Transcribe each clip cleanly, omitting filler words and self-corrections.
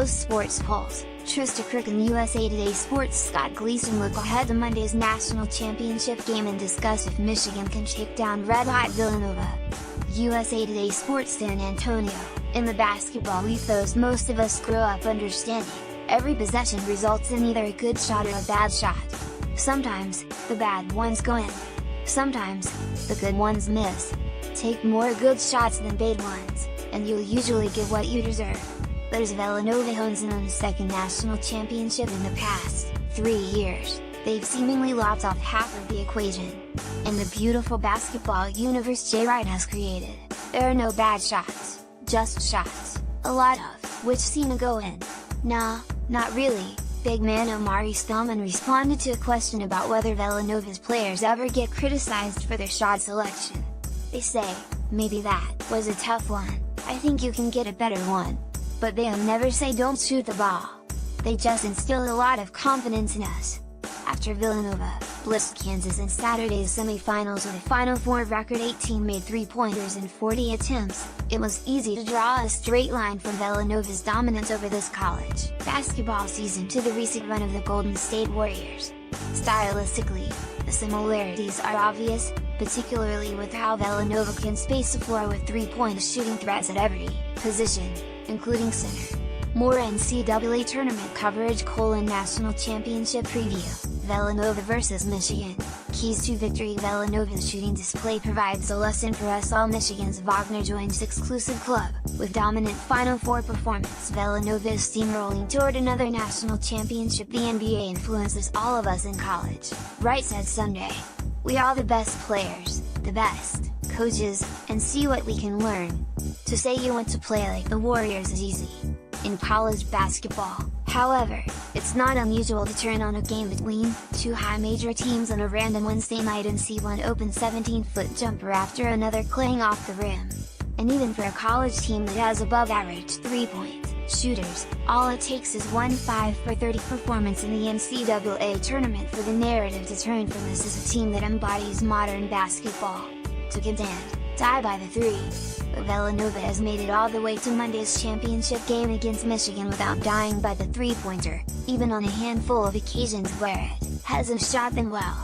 most sports polls. Trista Crick and USA Today Sports' Scott Gleason look ahead to Monday's national championship game and discuss if Michigan can shake down red-hot Villanova. USA Today Sports San Antonio, in the basketball ethos most of us grow up understanding, every possession results in either a good shot or a bad shot. Sometimes, the bad ones go in. Sometimes, the good ones miss. Take more good shots than bad ones, and you'll usually get what you deserve. But as Villanova hones in on a second national championship in the past 3 years, they've seemingly lopped off half of the equation. In the beautiful basketball universe Jay Wright has created, there are no bad shots, just shots, a lot of which seem to go in. Nah, not really. Big man Omari Spellman responded to a question about whether Villanova's players ever get criticized for their shot selection. They say, maybe that was a tough one, I think you can get a better one. But they'll never say don't shoot the ball. They just instill a lot of confidence in us. After Villanova blitzed Kansas in Saturday's semifinals with a Final Four record 18 made 3-pointers in 40 attempts, it was easy to draw a straight line from Villanova's dominance over this college basketball season to the recent run of the Golden State Warriors. Stylistically, the similarities are obvious, particularly with how Villanova can space the floor with three-point shooting threats at every position, including center. More NCAA tournament coverage: National Championship preview, Villanova vs Michigan, keys to victory. Villanova's shooting display provides a lesson for us all. Michigan's Wagner joins exclusive club, with dominant Final Four performance. Villanova is steamrolling toward another national championship. The NBA influences all of us in college, Wright said Sunday. We are the best players, the best coaches, and see what we can learn. To say you want to play like the Warriors is easy in college basketball, however, it's not unusual to turn on a game between two high major teams on a random Wednesday night and see one open 17-foot jumper after another claying off the rim. And even for a college team that has above-average three-point shooters, all it takes is one 5 for 30 performance in the NCAA tournament for the narrative to turn from this as a team that embodies modern basketball, to contend, die by the three. But Villanova has made it all the way to Monday's championship game against Michigan without dying by the three-pointer, even on a handful of occasions where it hasn't shot them well.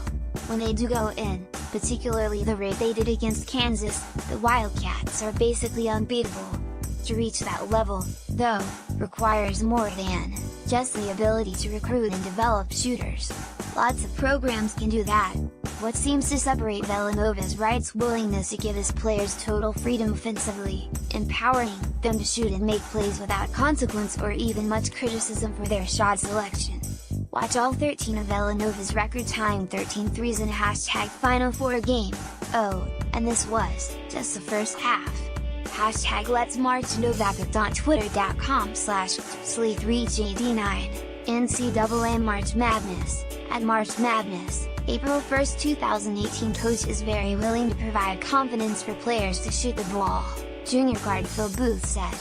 When they do go in, particularly the rate they did against Kansas, the Wildcats are basically unbeatable. To reach that level, though, requires more than just the ability to recruit and develop shooters. Lots of programs can do that. What seems to separate Villanova is Wright's willingness to give his players total freedom offensively, empowering them to shoot and make plays without consequence or even much criticism for their shot selection. Watch all 13 of Villanova's record-tying 13 threes in a #Final Four game. Oh, and this was just the first half. Let's March Novak. Twitter.com/Slee3JD9, NCAA March Madness. At March Madness, April 1, 2018. Coach is very willing to provide confidence for players to shoot the ball, junior guard Phil Booth said.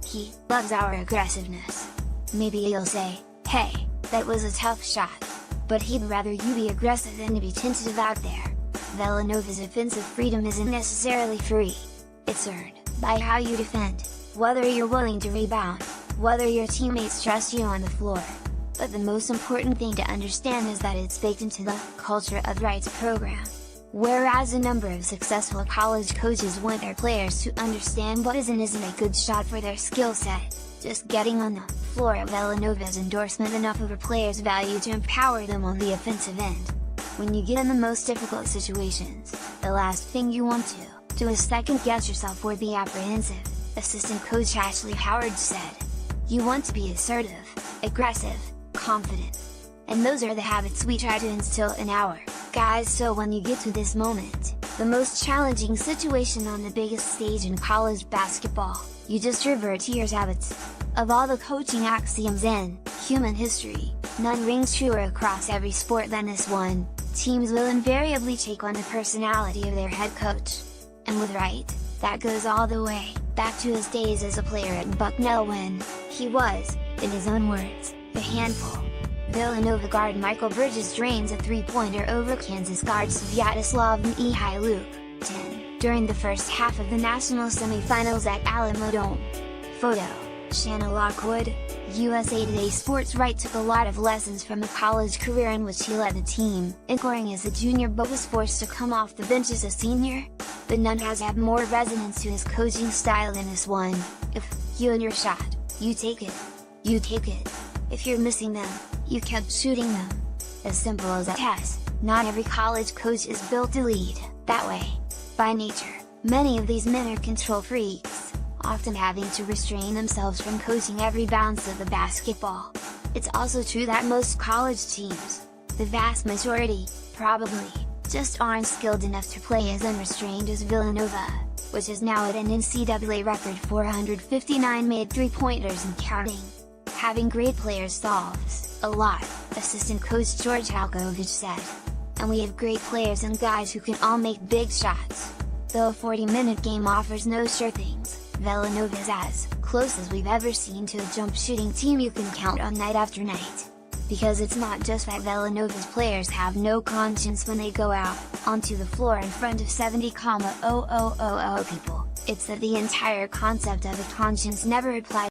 He loves our aggressiveness. Maybe you'll say, hey, that was a tough shot. But he'd rather you be aggressive than to be tentative out there. Villanova's offensive freedom isn't necessarily free. It's earned by how you defend, whether you're willing to rebound, whether your teammates trust you on the floor. But the most important thing to understand is that it's baked into the culture of Wright's program. Whereas a number of successful college coaches want their players to understand what is and isn't a good shot for their skill set, just getting on the floor at Villanova's endorsement enough of a player's value to empower them on the offensive end. When you get in the most difficult situations, the last thing you want to do is second-guess yourself or be apprehensive, assistant coach Ashley Howard said. You want to be assertive, aggressive, confident. And those are the habits we try to instill in our guys, so when you get to this moment, the most challenging situation on the biggest stage in college basketball, you just revert to your habits. Of all the coaching axioms in human history, none rings truer across every sport than this one: teams will invariably take on the personality of their head coach. And with Wright, that goes all the way back to his days as a player at Bucknell when he was, in his own words, the handful. Villanova guard Michael Bridges drains a three-pointer over Kansas guard Sviatoslav Mihailuk, 10, during the first half of the national semifinals at Alamo Dome. Photo: Shanna Lockwood, USA Today Sports writer, took a lot of lessons from a college career in which he led the team, scoring as a junior but was forced to come off the bench as a senior. But none has had more resonance to his coaching style than this one: if you and your shot, you take it. You take it. If you're missing them, you kept shooting them. As simple as that. Yes, not every college coach is built to lead that way. By nature, many of these men are control freaks, often having to restrain themselves from coaching every bounce of the basketball. It's also true that most college teams, the vast majority, probably, just aren't skilled enough to play as unrestrained as Villanova, which is now at an NCAA record 459 made three-pointers and counting. Having great players solves a lot, assistant coach George Halkovich said. And we have great players and guys who can all make big shots. Though a 40-minute game offers no sure things, Villanova's as close as we've ever seen to a jump shooting team you can count on night after night. Because it's not just that Villanova's players have no conscience when they go out onto the floor in front of 70,000 people, it's that the entire concept of a conscience never applied